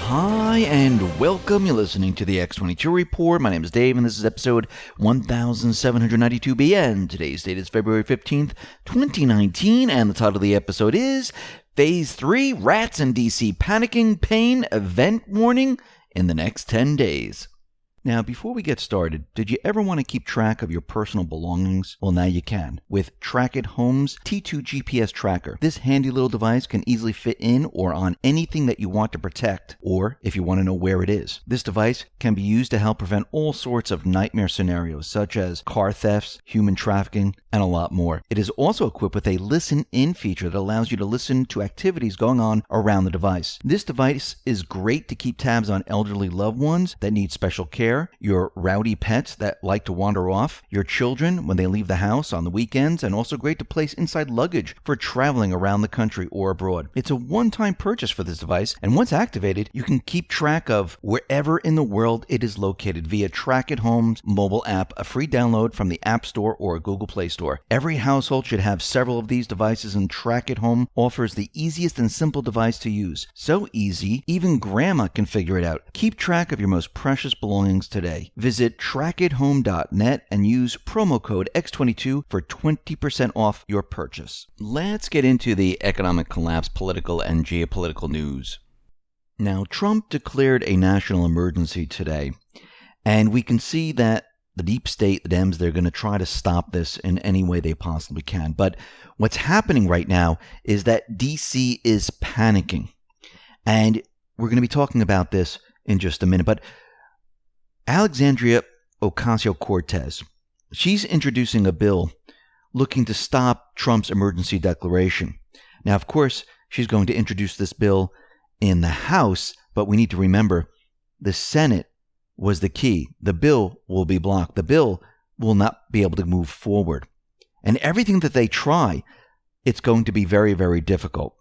Hi and welcome. You're listening to the X22 Report. My name is Dave and this is episode 1792B and today's date is February 15th, 2019 and the title of the episode is Phase 3 Rats in DC Panicking Pain Event Warning in the Next 10 Days. Now, before we get started, did you ever want to keep track of your personal belongings? Well, now you can with Track It Home's T2 GPS tracker. This handy little device can easily fit in or on anything that you want to protect, or if you want to know where it is. This device can be used to help prevent all sorts of nightmare scenarios, such as car thefts, human trafficking, and a lot more. It is also equipped with a listen-in feature that allows you to listen to activities going on around the device. This device is great to keep tabs on elderly loved ones that need special care, your rowdy pets that like to wander off, your children when they leave the house on the weekends, and also great to place inside luggage for traveling around the country or abroad. It's a one-time purchase for this device, and once activated, you can keep track of wherever in the world it is located via Track It Home's mobile app, a free download from the App Store or Google Play Store. Every household should have several of these devices, and Track It Home offers the easiest and simple device to use. So easy, even grandma can figure it out. Keep track of your most precious belongings today. Visit trackithome.net and use promo code X22 for 20% off your purchase. Let's get into the economic collapse, political and geopolitical news. Now, Trump declared a national emergency today, and we can see that the deep state, the Dems, they're going to try to stop this in any way they possibly can. But what's happening right now is that DC is panicking. And we're going to be talking about this in just a minute. But Alexandria Ocasio Cortez, she's introducing a bill looking to stop Trump's emergency declaration. Now, of course, she's going to introduce this bill in the House, but we need to remember the Senate was the key. The bill will be blocked. The bill will not be able to move forward. And everything that they try, it's going to be very, very difficult.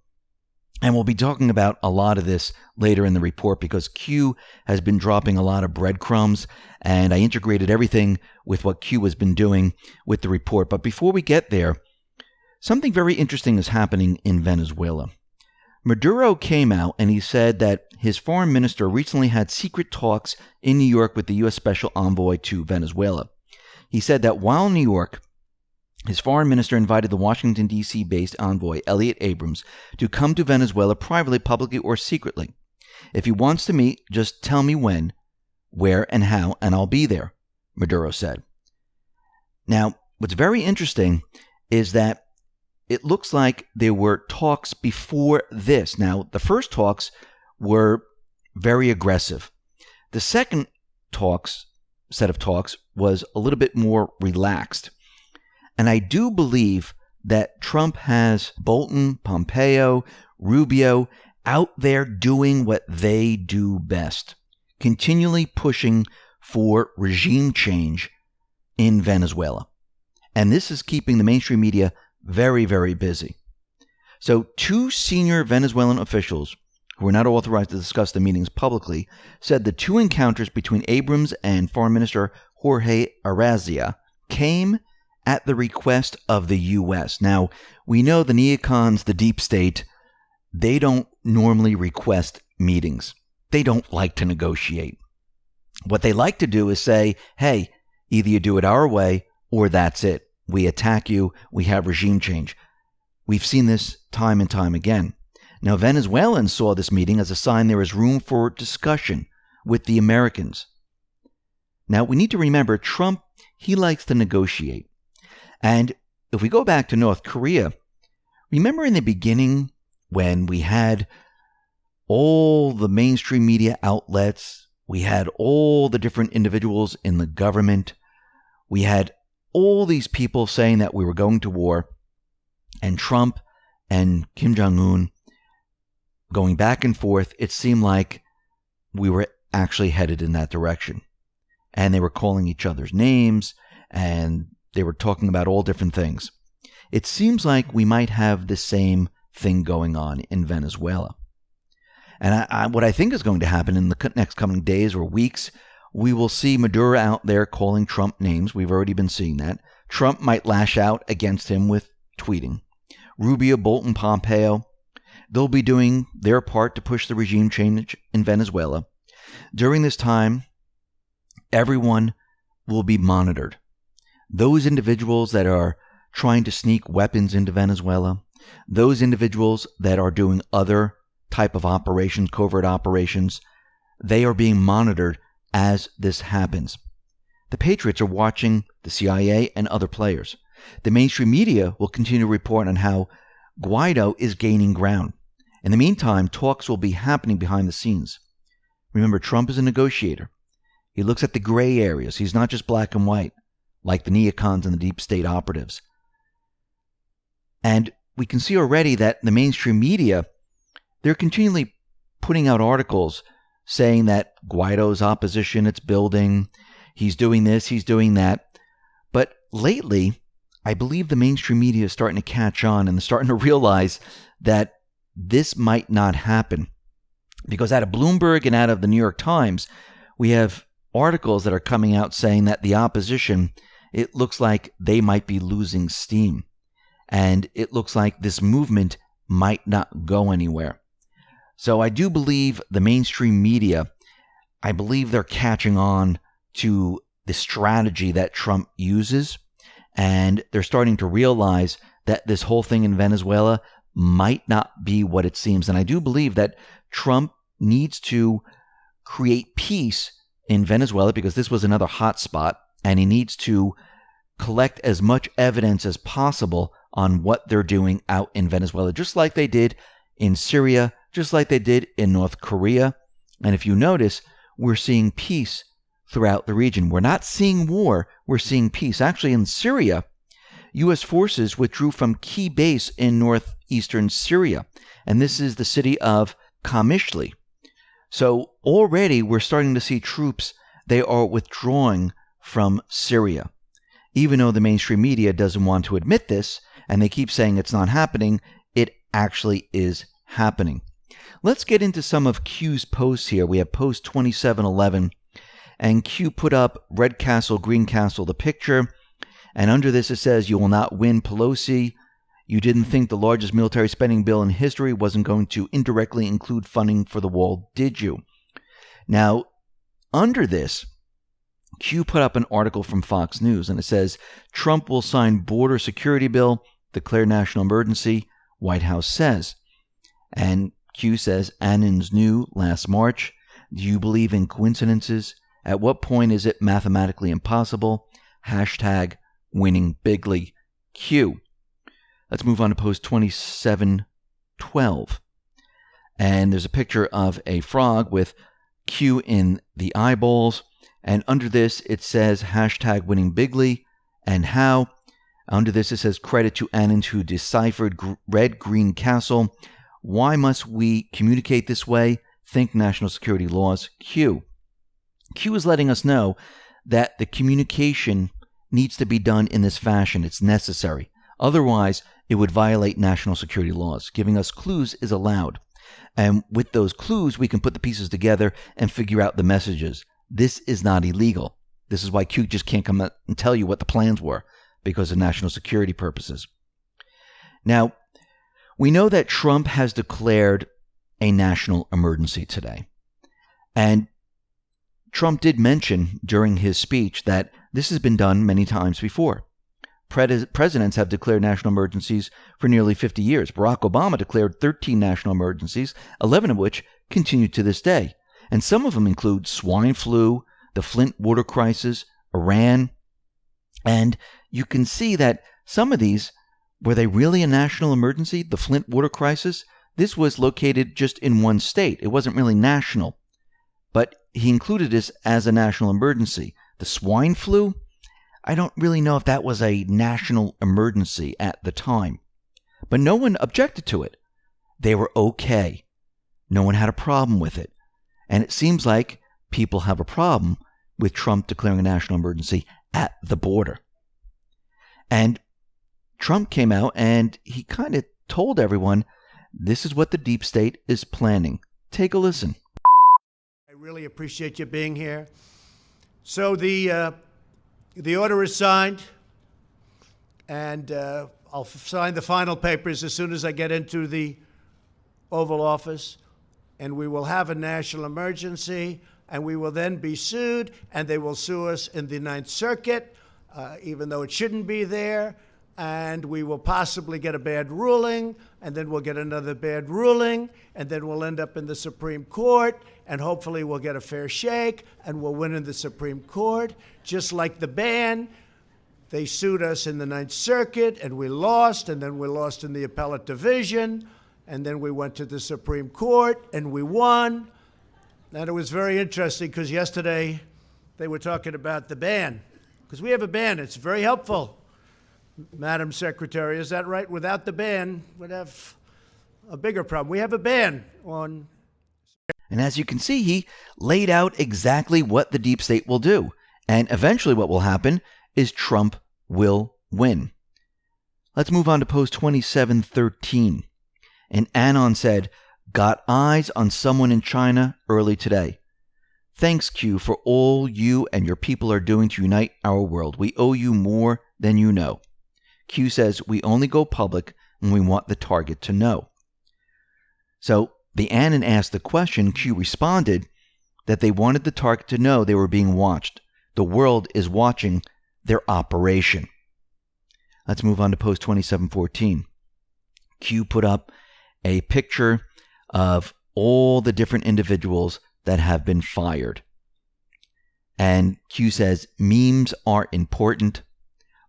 And we'll be talking about a lot of this later in the report because Q has been dropping a lot of breadcrumbs, and I integrated everything with what Q has been doing with the report. But before we get there, something very interesting is happening in Venezuela. Maduro came out and he said that his foreign minister recently had secret talks in New York with the U.S. Special Envoy to Venezuela. He said that while in New York, his foreign minister invited the Washington, D.C. based envoy, Elliot Abrams, to come to Venezuela privately, publicly, or secretly. If he wants to meet, just tell me when, where, and how, and I'll be there, Maduro said. Now, what's very interesting is that it looks like there were talks before this. Now, the first talks were very aggressive. The second set of talks was a little bit more relaxed. And I do believe that Trump has Bolton, Pompeo, Rubio out there doing what they do best, continually pushing for regime change in Venezuela. And this is keeping the mainstream media very, very busy. So 2 senior Venezuelan officials who were not authorized to discuss the meetings publicly said the 2 encounters between Abrams and Foreign Minister Jorge Arrezia came at the request of the U.S. Now, we know the neocons, the deep state, they don't normally request meetings. They don't like to negotiate. What they like to do is say, hey, either you do it our way or that's it. We attack you. We have regime change. We've seen this time and time again. Now, Venezuelans saw this meeting as a sign there is room for discussion with the Americans. Now, we need to remember Trump, he likes to negotiate. And if we go back to North Korea, remember in the beginning when we had all the mainstream media outlets, we had all the different individuals in the government, we had all these people saying that we were going to war, and Trump and Kim Jong-un going back and forth, it seemed like we were actually headed in that direction. And they were calling each other's names, and they were talking about all different things. It seems like we might have the same thing going on in Venezuela. And what I think is going to happen in the next coming days or weeks, we will see Maduro out there calling Trump names. We've already been seeing that. Trump might lash out against him with tweeting. Rubio, Bolton, Pompeo, they'll be doing their part to push the regime change in Venezuela. During this time, everyone will be monitored. Those individuals that are trying to sneak weapons into Venezuela, those individuals that are doing other type of operations, covert operations, they are being monitored as this happens. The Patriots are watching the CIA and other players. The mainstream media will continue to report on how Guaido is gaining ground. In the meantime, talks will be happening behind the scenes. Remember, Trump is a negotiator. He looks at the gray areas. He's not just black and white, like the neocons and the deep state operatives. And we can see already that the mainstream media, they're continually putting out articles saying that Guaido's opposition, it's building, he's doing this, he's doing that. But lately, I believe the mainstream media is starting to catch on and they're starting to realize that this might not happen. Because out of Bloomberg and out of the New York Times, we have articles that are coming out saying that the opposition, it looks like they might be losing steam. And it looks like this movement might not go anywhere. So I do believe the mainstream media, I believe they're catching on to the strategy that Trump uses. And they're starting to realize that this whole thing in Venezuela might not be what it seems. And I do believe that Trump needs to create peace in Venezuela because this was another hot spot, and he needs to collect as much evidence as possible on what they're doing out in Venezuela, just like they did in Syria, just like they did in North Korea. And if you notice, we're seeing peace throughout the region. We're not seeing war, we're seeing peace. Actually, in Syria, U.S. forces withdrew from key base in northeastern Syria, and this is the city of Qamishli. So already we're starting to see troops, they are withdrawing from Syria. Even though the mainstream media doesn't want to admit this, and they keep saying it's not happening, it actually is happening. Let's get into some of Q's posts here. We have post 2711, and Q put up red castle, green castle, the picture, and under this it says, "You will not win, Pelosi. You didn't think the largest military spending bill in history wasn't going to indirectly include funding for the wall, did you?" Now, under this, Q put up an article from Fox News, and it says, "Trump will sign border security bill, declare national emergency, White House says." And Q says, "Anons knew last March. Do you believe in coincidences? At what point is it mathematically impossible? Hashtag winning bigly, Q." Let's move on to post 2712. And there's a picture of a frog with Q in the eyeballs. And under this, it says hashtag winning bigly and how. Under this, it says credit to Anons who deciphered red green castle. Why must we communicate this way? Think national security laws, Q. Q is letting us know that the communication needs to be done in this fashion. It's necessary. Otherwise, it would violate national security laws. Giving us clues is allowed. And with those clues, we can put the pieces together and figure out the messages. This is not illegal. This is why Q just can't come out and tell you what the plans were because of national security purposes. Now, we know that Trump has declared a national emergency today. And Trump did mention during his speech that this has been done many times before. Presidents have declared national emergencies for nearly 50 years. Barack Obama declared 13 national emergencies, 11 of which continue to this day. And some of them include swine flu, the Flint water crisis, Iran. And you can see that some of these, were they really a national emergency? The Flint water crisis? This was located just in one state. It wasn't really national. But he included this as a national emergency. The swine flu? I don't really know if that was a national emergency at the time. But no one objected to it. They were okay. No one had a problem with it. And it seems like people have a problem with Trump declaring a national emergency at the border. And Trump came out and he kind of told everyone, this is what the deep state is planning. Take a listen. I really appreciate you being here. So the order is signed, and I'll sign the final papers as soon as I get into the Oval Office, and we will have a national emergency, and we will then be sued, and they will sue us in the Ninth Circuit, even though it shouldn't be there, and we will possibly get a bad ruling, and then we'll get another bad ruling, and then we'll end up in the Supreme Court, and hopefully we'll get a fair shake, and we'll win in the Supreme Court, just like the ban. They sued us in the Ninth Circuit, and we lost, and then we lost in the appellate division, and then we went to the Supreme Court, and we won. And it was very interesting because yesterday they were talking about the ban, because we have a ban. It's very helpful, Madam Secretary. Is that right? Without the ban, we'd have a bigger problem. We have a ban on... And as you can see, he laid out exactly what the deep state will do. And eventually what will happen is Trump will win. Let's move on to post 2713. An anon said, "Got eyes on someone in China early today. Thanks, Q, for all you and your people are doing to unite our world. We owe you more than you know." Q says, "We only go public when we want the target to know." So the anon asked the question. Q responded that they wanted the target to know they were being watched. The world is watching their operation. Let's move on to post 2714. Q put up a picture of all the different individuals that have been fired. And Q says, "Memes are important.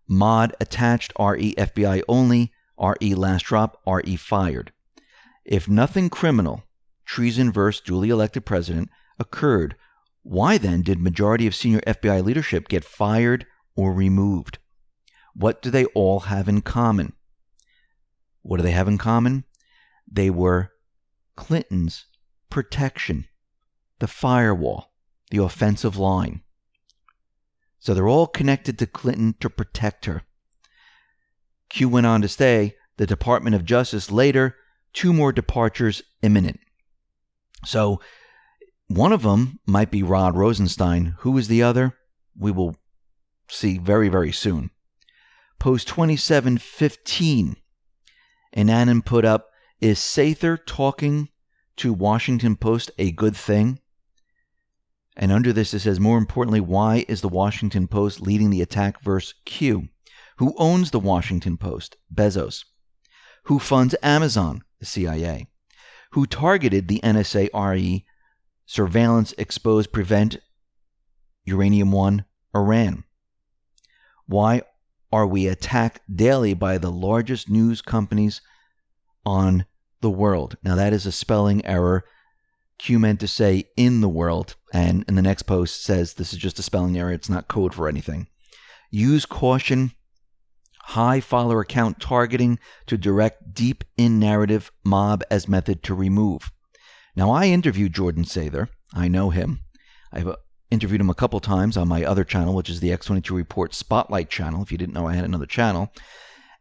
Mod attached, RE FBI only, RE last drop, RE fired. If nothing criminal, treason versus duly elected president, occurred, why then did majority of senior FBI leadership get fired or removed? What do they all have in common?" What do they have in common? They were Clinton's protection, the firewall, the offensive line. So they're all connected to Clinton to protect her. Q went on to say, the Department of Justice later, 2 more departures imminent. So one of them might be Rod Rosenstein. Who is the other? We will see very, very soon. Post 2715. An anon put up, "Is Sather talking to Washington Post a good thing?" And under this it says, "More importantly, why is the Washington Post leading the attack versus Q? Who owns the Washington Post? Bezos. Who funds Amazon? The CIA. Who targeted the NSA RE surveillance expose prevent Uranium One Iran? Why are we attacked daily by the largest news companies on the world?" Now that is a spelling error. Q meant to say "in the world," and in the next post says this is just a spelling error. It's not code for anything. "Use caution. High follower count targeting to direct deep in narrative mob as method to remove." Now I interviewed Jordan Sather. I know him. I've interviewed him a couple times on my other channel, which is the X22 Report Spotlight channel, if you didn't know I had another channel.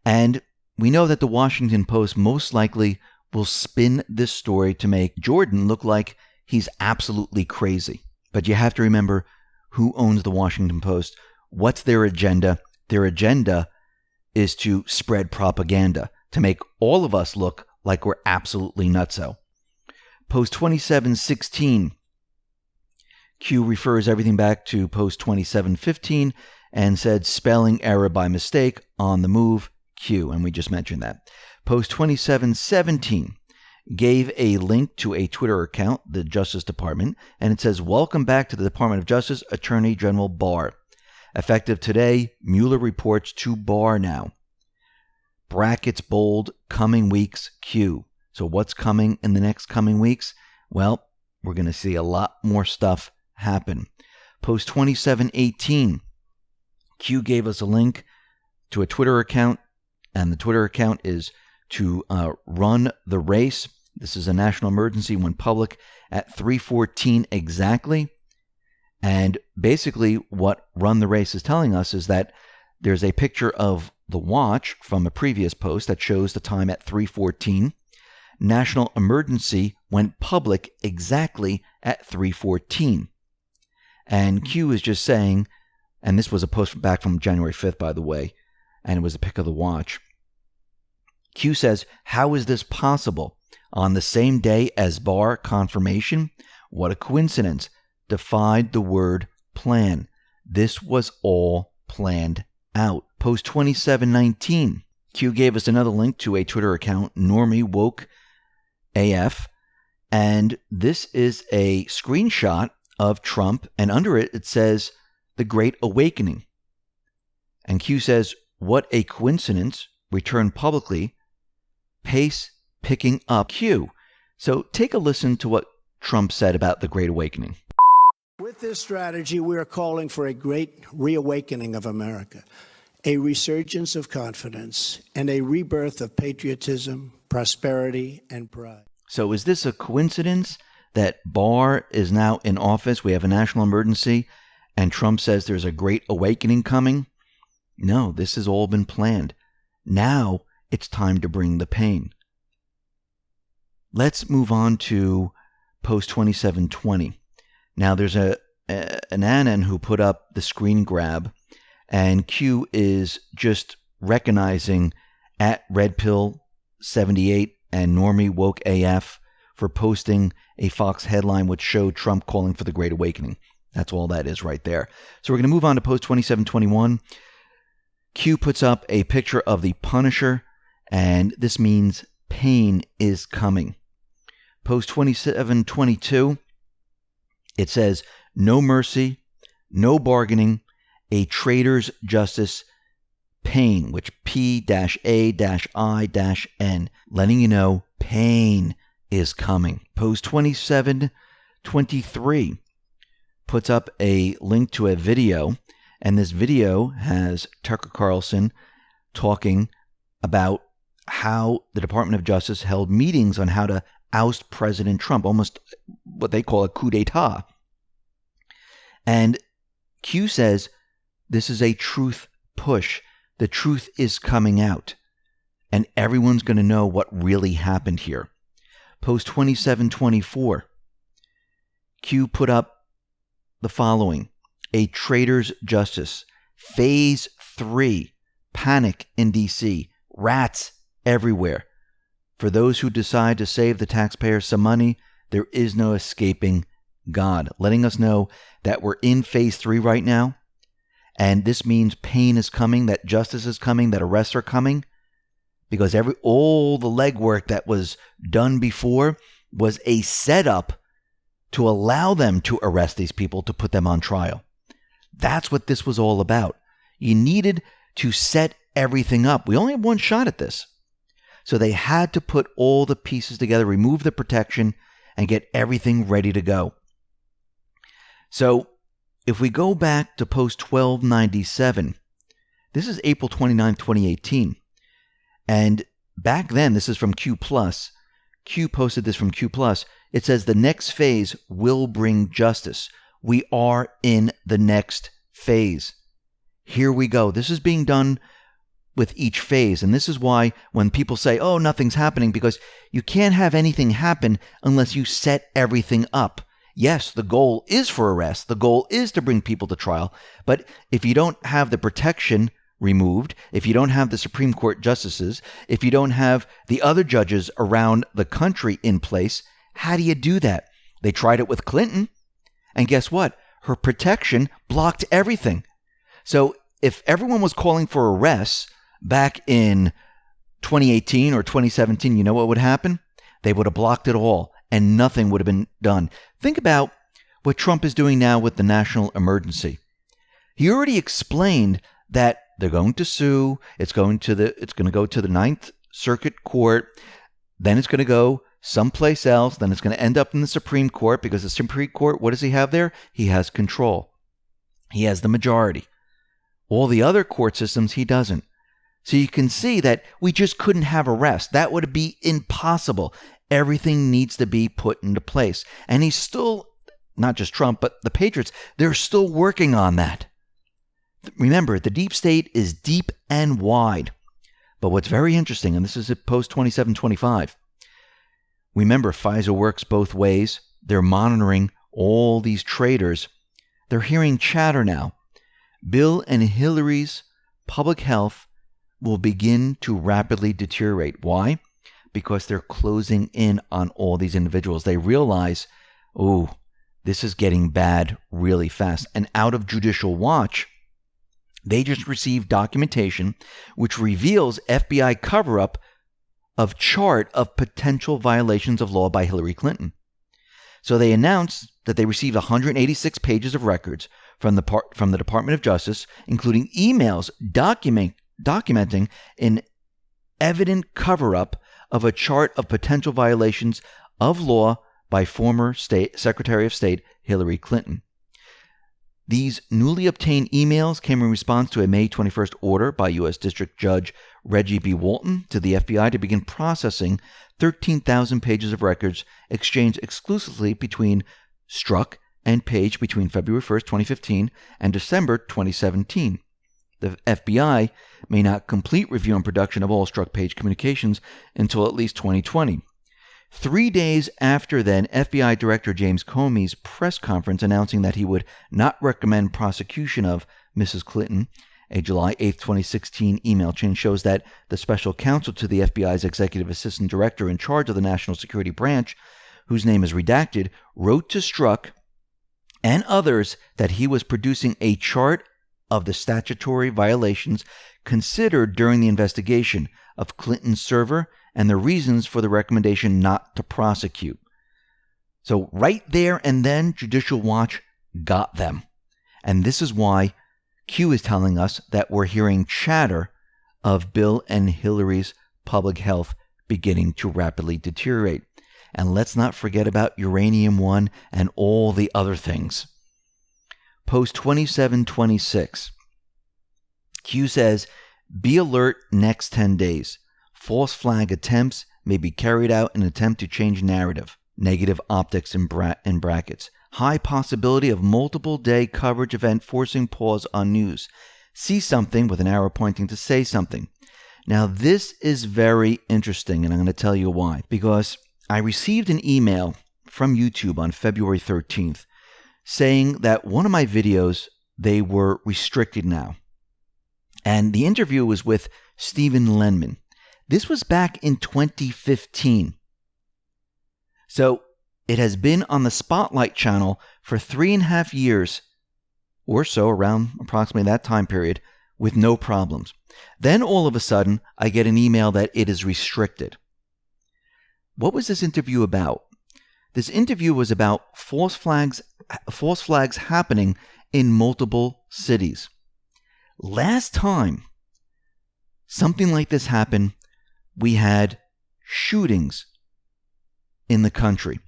And we know that the Washington Post most likely will spin this story to make Jordan look like he's absolutely crazy. But you have to remember who owns the Washington Post. What's their agenda? Their agenda is to spread propaganda, to make all of us look like we're absolutely nutso. Post 2716. Q refers everything back to post 2715 and said spelling error by mistake on the move, Q, and we just mentioned that. Post 2717 gave a link to a Twitter account, the Justice Department, and it says, "Welcome back to the Department of Justice, Attorney General Barr. Effective today, Mueller reports to Barr now. Brackets bold, coming weeks, Q." So what's coming in the next coming weeks? Well, we're going to see a lot more stuff happen. Post 2718. Q gave us a link to a Twitter account, and the Twitter account is to run the race. This is a national emergency, went public at 3:14 exactly. And basically what Run the Race is telling us is that there's a picture of the watch from a previous post that shows the time at 3:14. National emergency went public exactly at 3:14. And Q is just saying, and this was a post back from January 5th, by the way, and it was a pic of the watch. Q says, how is this possible? on the same day as Barr confirmation. What a coincidence. Defied the word plan. This was all planned out. Post 2719. Q gave us another link to a Twitter account, Normie Woke AF, and this is a screenshot of Trump, and under it, it says, The Great Awakening. And Q says, what a coincidence, returned publicly, pace picking up. Q. So take a listen to what Trump said about the Great Awakening. With this strategy, we are calling for a great reawakening of America, a resurgence of confidence, and a rebirth of patriotism, prosperity, and pride. So is this a coincidence that Barr is now in office? We have a national emergency, and Trump says there's a great awakening coming? No, this has all been planned. Now it's time to bring the pain. Let's move on to post 2720. Now there's an anon who put up the screen grab, and Q is just recognizing at RedPill78 and Normie Woke AF for posting a Fox headline which showed Trump calling for the Great Awakening. That's all that is right there. So we're going to move on to post 2721. Q puts up a picture of the Punisher, and this means pain is coming. Post 2722, it says, no mercy, no bargaining, a traitor's justice, pain, which P-A-I-N, letting you know pain is coming. Post 2723 puts up a link to a video, and this video has Tucker Carlson talking about how the Department of Justice held meetings on how to oust President Trump, almost what they call a coup d'etat. And Q says this is a truth push. The truth is coming out, and everyone's going to know what really happened here. Post 2724. Q put up the following: a traitor's justice. Phase 3. Panic in D.C. Rats everywhere. For those who decide to save the taxpayers some money, there is no escaping God. Letting us know that we're in phase 3 right now. And this means pain is coming, that justice is coming, that arrests are coming. Because all the legwork that was done before was a setup to allow them to arrest these people, to put them on trial. That's what this was all about. You needed to set everything up. We only have one shot at this. So they had to put all the pieces together, remove the protection, and get everything ready to go. So if we go back to post 1297, this is April 29, 2018. And back then, this is from Q+. Q posted this from Q+. It says the next phase will bring justice. We are in the next phase. Here we go. This is being done with each phase. And this is why when people say, oh, nothing's happening, because you can't have anything happen unless you set everything up. Yes, the goal is for arrest. The goal is to bring people to trial. But if you don't have the protection removed, if you don't have the Supreme Court justices, if you don't have the other judges around the country in place, how do you do that? They tried it with Clinton. And guess what? Her protection blocked everything. So if everyone was calling for arrests back in 2018 or 2017, you know what would happen? They would have blocked it all and nothing would have been done. Think about what Trump is doing now with the national emergency. He already explained that they're going to sue. It's going to go to the Ninth Circuit Court. Then it's going to go someplace else. Then it's going to end up in the Supreme Court, because the Supreme Court, what does he have there? He has control. He has the majority. All the other court systems, he doesn't. So you can see that we just couldn't have arrest. That would be impossible. Everything needs to be put into place. And he's still, not just Trump, but the Patriots, they're still working on that. Remember, the deep state is deep and wide. But what's very interesting, and this is at post 2725, remember, FISA works both ways. They're monitoring all these traitors. They're hearing chatter now. Bill and Hillary's public health will begin to rapidly deteriorate. Why? because they're closing in on all these individuals. They realize, oh, this is getting bad really fast. And out of Judicial Watch, they just received documentation which reveals FBI cover-up of chart of potential violations of law by Hillary Clinton. So they announced that they received 186 pages of records from the Department of Justice, including emails documenting an evident cover-up of a chart of potential violations of law by former Secretary of State Hillary Clinton. These newly obtained emails came in response to a May 21st order by U.S. District Judge Reggie B. Walton to the FBI to begin processing 13,000 pages of records exchanged exclusively between Strzok and Page between February 1st, 2015 and December 2017. The FBI may not complete review and production of all Strzok-Page communications until at least 2020. 3 days after then, FBI Director James Comey's press conference announcing that he would not recommend prosecution of Mrs. Clinton, a July 8, 2016 email chain shows that the special counsel to the FBI's executive assistant director in charge of the National Security Branch, whose name is redacted, wrote to Strzok and others that he was producing a chart of the statutory violations considered during the investigation of Clinton's server and the reasons for the recommendation not to prosecute. So right there and then, Judicial Watch got them. And this is why Q is telling us that we're hearing chatter of Bill and Hillary's public health beginning to rapidly deteriorate. And let's not forget about Uranium One and all the other things. Post 2726. Q says, be alert next 10 days. False flag attempts may be carried out in an attempt to change narrative. Negative optics in brackets. High possibility of multiple day coverage event forcing pause on news. See something with an arrow pointing to say something. Now this is very interesting, and I'm going to tell you why. Because I received an email from YouTube on February 13th saying that one of my videos, they were restricted now. And the interview was with Stephen Lenman. This was back in 2015. So it has been on the Spotlight channel for 3.5 years or so, around approximately that time period, with no problems. Then all of a sudden, I get an email that it is restricted. What was this interview about? This interview was about false flags happening in multiple cities. Last time something like this happened, we had shootings in the country.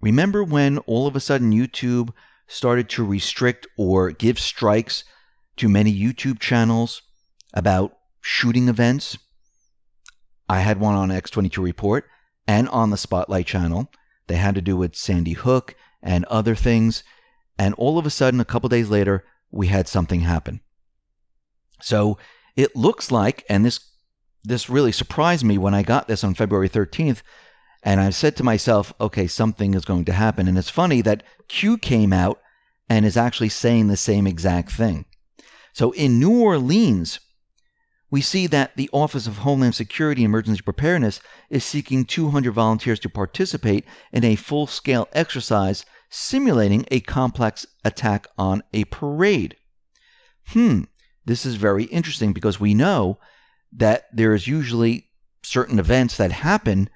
Remember when all of a sudden YouTube started to restrict or give strikes to many YouTube channels about shooting events? I had one on X22 Report and on the Spotlight channel. They had to do with Sandy Hook and other things. And all of a sudden, a couple days later, we had something happen. So it looks like, and this really surprised me when I got this on February 13th, and I said to myself, okay, something is going to happen. And it's funny that Q came out and is actually saying the same exact thing. So in New Orleans, we see that the Office of Homeland Security and Emergency Preparedness is seeking 200 volunteers to participate in a full-scale exercise simulating a complex attack on a parade. This is very interesting because we know that there is usually certain events that happen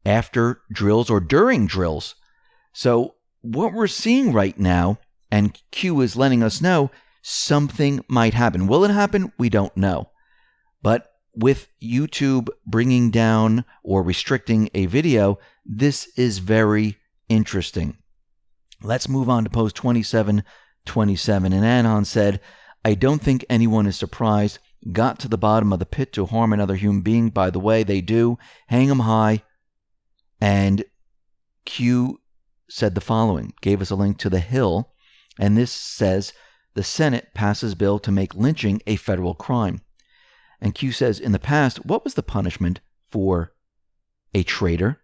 after drills or during drills. So what we're seeing right now, and Q is letting us know, something might happen. Will it happen? We don't know. But with YouTube bringing down or restricting a video, this is very interesting. Let's move on to post 2727. And Anon said, I don't think anyone is surprised. Got to the bottom of the pit to harm another human being. By the way, they do. Hang them high. And Q said the following, gave us a link to The Hill. And this says, the Senate passes bill to make lynching a federal crime. And Q says, in the past, what was the punishment for a traitor?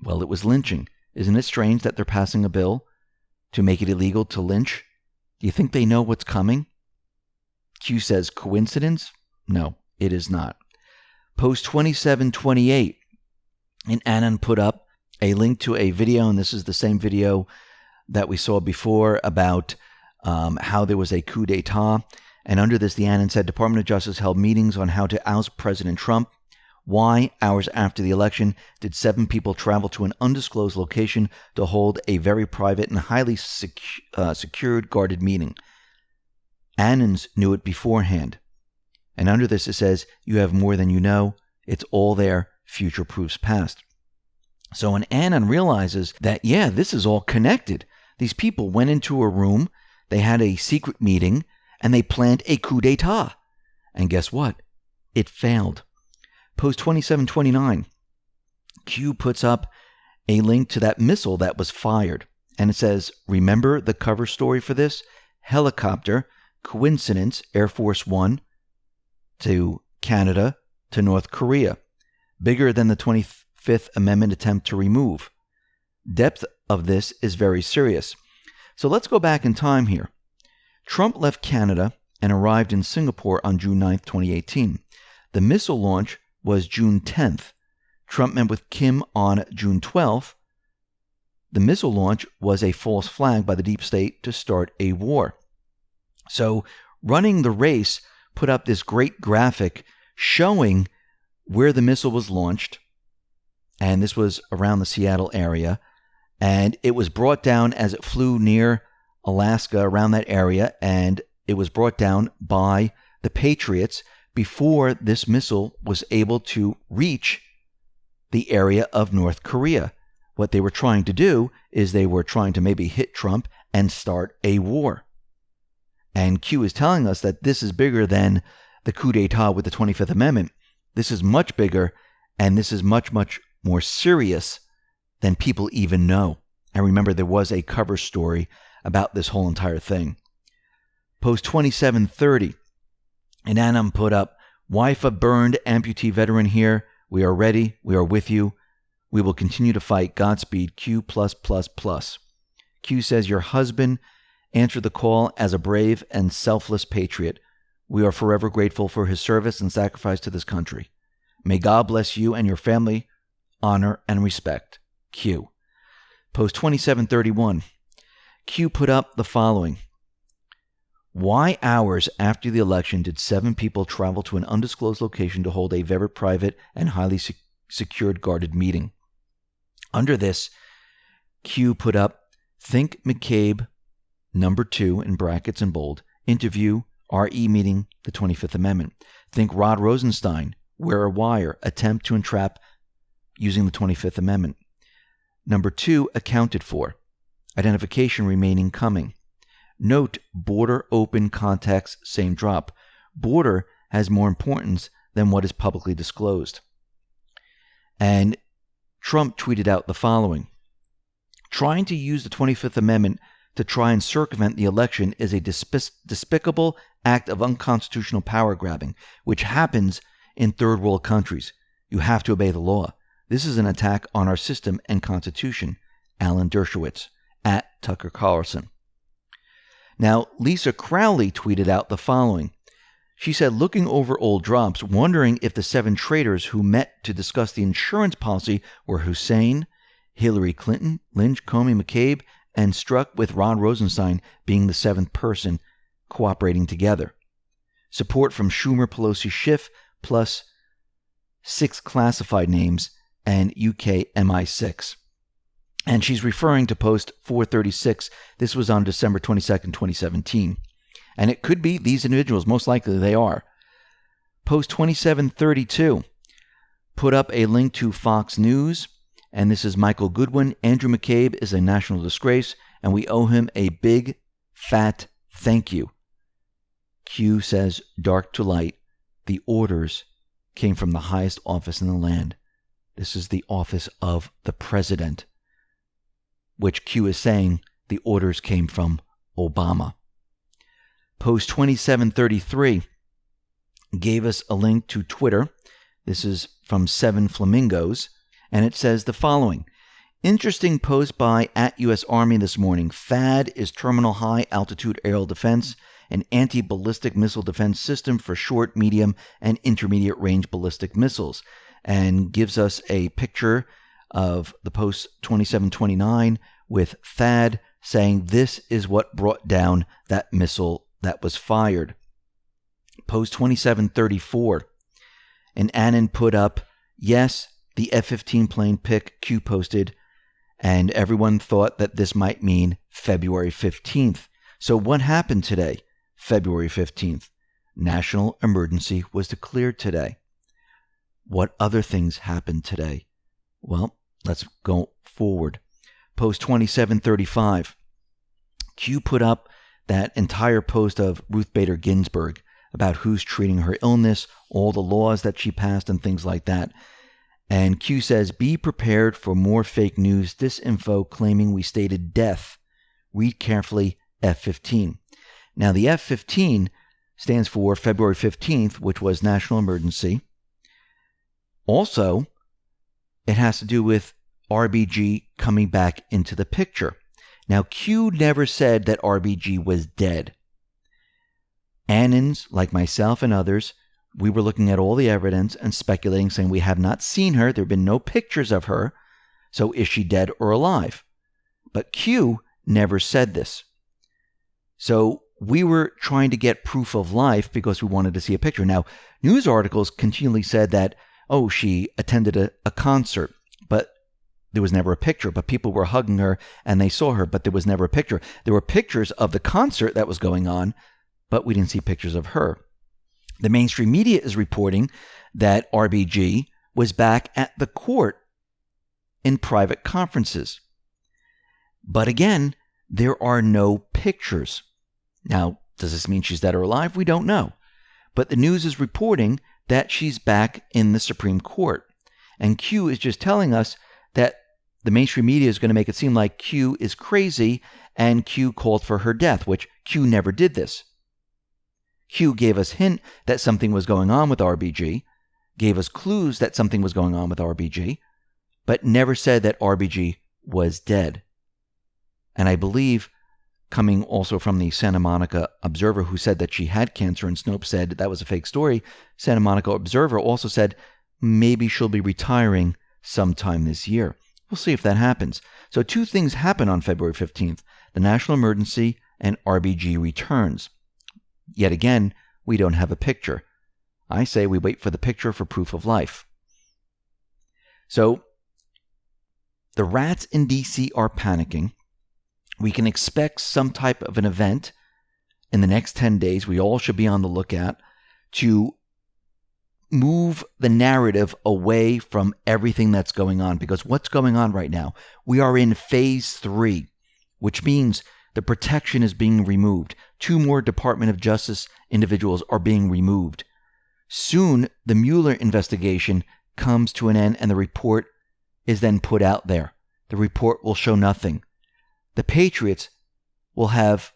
Well, it was lynching. Isn't it strange that they're passing a bill to make it illegal to lynch? Do you think they know what's coming? Q says, coincidence? No, it is not. Post 2728. And Anon put up a link to a video, and this is the same video that we saw before about how there was a coup d'etat. And under this, the Anon said, Department of Justice held meetings on how to oust President Trump. Why, hours after the election, did 7 people travel to an undisclosed location to hold a very private and highly secured, guarded meeting? Anons knew it beforehand. And under this, it says, you have more than you know. It's all there. Future proofs past. So when Anon realizes that, yeah, this is all connected. These people went into a room, they had a secret meeting, and they planned a coup d'etat. And guess what? It failed. Post 2729. Q puts up a link to that missile that was fired. And it says, remember the cover story for this? Helicopter, coincidence, Air Force One to Canada to North Korea. Bigger than the 25th Amendment attempt to remove. Depth of this is very serious. So let's go back in time here. Trump left Canada and arrived in Singapore on June 9th, 2018. The missile launch was June 10th. Trump met with Kim on June 12th. The missile launch was a false flag by the deep state to start a war. So Running the Race put up this great graphic showing where the missile was launched, and this was around the Seattle area, and it was brought down as it flew near Alaska, around that area, and it was brought down by the Patriots before this missile was able to reach the area of North Korea. What they were trying to do is they were trying to maybe hit Trump and start a war. And Q is telling us that this is bigger than the coup d'etat with the 25th Amendment. This is much bigger, and this is much, much more serious than people even know. And remember, there was a cover story about this whole entire thing. Post 2730. And Anon put up, wife of burned amputee veteran here. We are ready. We are with you. We will continue to fight. Godspeed. Q+++. Q says, your husband answered the call as a brave and selfless patriot. We are forever grateful for his service and sacrifice to this country. May God bless you and your family. Honor and respect. Q. Post 2731. Q put up the following. Why hours after the election did 7 people travel to an undisclosed location to hold a very private and highly secured guarded meeting? Under this, Q put up, think McCabe, number 2, in brackets in bold, interview, RE meeting, the 25th Amendment. Think Rod Rosenstein, wear a wire, attempt to entrap using the 25th Amendment. Number 2, accounted for. Identification remaining coming. Note, border open context, same drop. Border has more importance than what is publicly disclosed. And Trump tweeted out the following. Trying to use the 25th Amendment to try and circumvent the election is a despicable act of unconstitutional power grabbing, which happens in third world countries. You have to obey the law. This is an attack on our system and Constitution. Alan Dershowitz, at Tucker Carlson. Now, Lisa Crowley tweeted out the following. She said, looking over old drops, wondering if the 7 traitors who met to discuss the insurance policy were Hussein, Hillary Clinton, Lynch, Comey, McCabe, and struck with Rod Rosenstein being the 7th person cooperating together. Support from Schumer, Pelosi, Schiff, plus 6 classified names and UK MI6. And she's referring to post 436. This was on December 22nd, 2017. And it could be these individuals. Most likely they are. Post 2732 put up a link to Fox News. And this is Michael Goodwin. Andrew McCabe is a national disgrace, and we owe him a big, fat thank you. Q says, dark to light. The orders came from the highest office in the land. This is the office of the president, which Q is saying the orders came from Obama. Post 2733 gave us a link to Twitter. This is from 7 Flamingos, and it says the following. Interesting post by @US Army this morning. THAAD is Terminal High Altitude Aerial Defense, an anti-ballistic missile defense system for short, medium, and intermediate range ballistic missiles. and gives us a picture of the post 2729 with THAAD saying this is what brought down that missile that was fired. Post 2734, an anon put up, yes, the F-15 plane pic Q posted, and everyone thought that this might mean February 15th. So what happened today, February 15th? National emergency was declared today. What other things happened today? Well, let's go forward. Post 2735. Q put up that entire post of Ruth Bader Ginsburg about who's treating her illness, all the laws that she passed and things like that. And Q says, be prepared for more fake news, disinfo claiming we stated death. Read carefully, F-15. Now, the F-15 stands for February 15th, which was national emergency. Also, it has to do with RBG coming back into the picture. Now, Q never said that RBG was dead. Anons, like myself and others, we were looking at all the evidence and speculating, saying we have not seen her. There have been no pictures of her. So is she dead or alive? But Q never said this. So we were trying to get proof of life because we wanted to see a picture. Now, news articles continually said that, oh, she attended a concert, but there was never a picture. But people were hugging her and they saw her, but there was never a picture. There were pictures of the concert that was going on, but we didn't see pictures of her. The mainstream media is reporting that RBG was back at the court in private conferences. But again, there are no pictures. Now, does this mean she's dead or alive? We don't know. But the news is reporting that she's back in the Supreme Court. And Q is just telling us that the mainstream media is going to make it seem like Q is crazy and Q called for her death, which Q never did this. Q gave us hint that something was going on with RBG, gave us clues that something was going on with RBG, but never said that RBG was dead. And I believe, coming also from the Santa Monica Observer, who said that she had cancer and Snopes said that was a fake story, Santa Monica Observer also said maybe she'll be retiring sometime this year. We'll see if that happens. So two things happen on February 15th, the national emergency and RBG returns. Yet again, we don't have a picture. I say we wait for the picture for proof of life. So, the rats in D.C. are panicking. We can expect some type of an event in the next 10 days. We all should be on the lookout to move the narrative away from everything that's going on. Because what's going on right now? We are in phase 3, which means the protection is being removed. 2 more Department of Justice individuals are being removed. Soon, the Mueller investigation comes to an end and the report is then put out there. The report will show nothing. The Patriots will have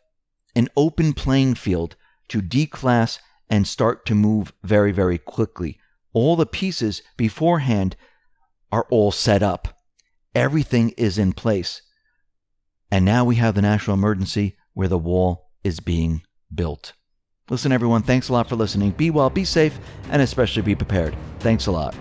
an open playing field to declass and start to move very, very quickly. All the pieces beforehand are all set up. Everything is in place. And now we have the national emergency where the wall is being built. Listen, everyone, thanks a lot for listening. Be well, be safe, and especially be prepared. Thanks a lot.